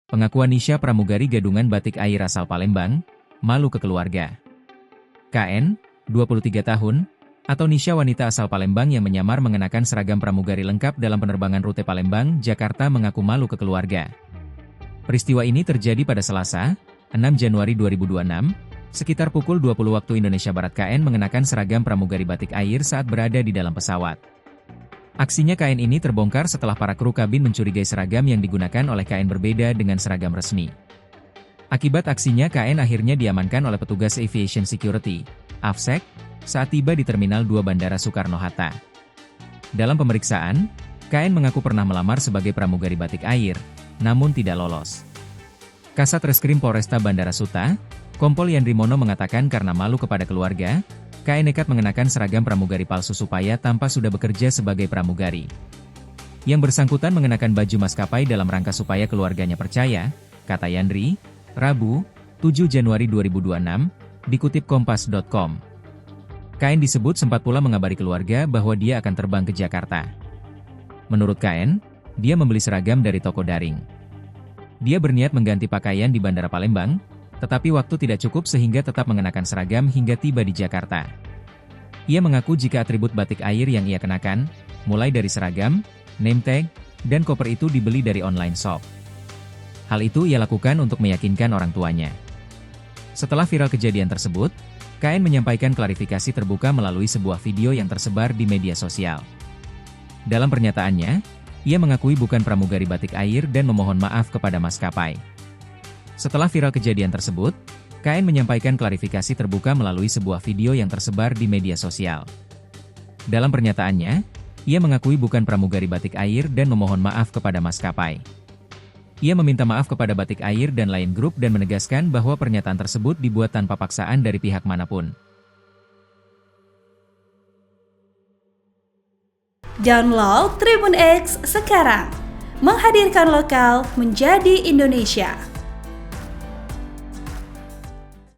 Pengakuan Nisha pramugari gadungan batik air asal Palembang, malu ke keluarga. KN, 23 tahun, atau Nisha wanita asal Palembang yang menyamar mengenakan seragam pramugari lengkap dalam penerbangan rute Palembang, Jakarta mengaku malu ke keluarga. Peristiwa ini terjadi pada Selasa, 6 Januari 2026, sekitar pukul 20 waktu Indonesia Barat. KN mengenakan seragam pramugari batik air saat berada di dalam pesawat. Aksinya KN ini terbongkar setelah para kru kabin mencurigai seragam yang digunakan oleh KN berbeda dengan seragam resmi. Akibat aksinya KN akhirnya diamankan oleh petugas Aviation Security, AFSEC, saat tiba di Terminal 2 Bandara Soekarno-Hatta. Dalam pemeriksaan, KN mengaku pernah melamar sebagai pramugari batik air, namun tidak lolos. Kasat Reskrim Polresta Bandara Suta, Kompol Yandri Mono mengatakan karena malu kepada keluarga, KN nekat mengenakan seragam pramugari palsu supaya tampak sudah bekerja sebagai pramugari. Yang bersangkutan mengenakan baju maskapai dalam rangka supaya keluarganya percaya, kata Yandri, Rabu, 7 Januari 2026, dikutip kompas.com. KN disebut sempat pula mengabari keluarga bahwa dia akan terbang ke Jakarta. Menurut KN, dia membeli seragam dari toko daring. Dia berniat mengganti pakaian di Bandara Palembang, tetapi waktu tidak cukup sehingga tetap mengenakan seragam hingga tiba di Jakarta. Ia mengaku jika atribut batik air yang ia kenakan, mulai dari seragam, name tag, dan koper itu dibeli dari online shop. Hal itu ia lakukan untuk meyakinkan orang tuanya. Setelah viral kejadian tersebut, KN menyampaikan klarifikasi terbuka melalui sebuah video yang tersebar di media sosial. Dalam pernyataannya, ia mengakui bukan pramugari batik air dan memohon maaf kepada maskapai. Setelah viral kejadian tersebut, KN menyampaikan klarifikasi terbuka melalui sebuah video yang tersebar di media sosial. Dalam pernyataannya, ia mengakui bukan pramugari batik air dan memohon maaf kepada maskapai. Ia meminta maaf kepada Batik Air dan Lion Group dan menegaskan bahwa pernyataan tersebut dibuat tanpa paksaan dari pihak manapun. Download Tribun X sekarang, menghadirkan lokal menjadi Indonesia.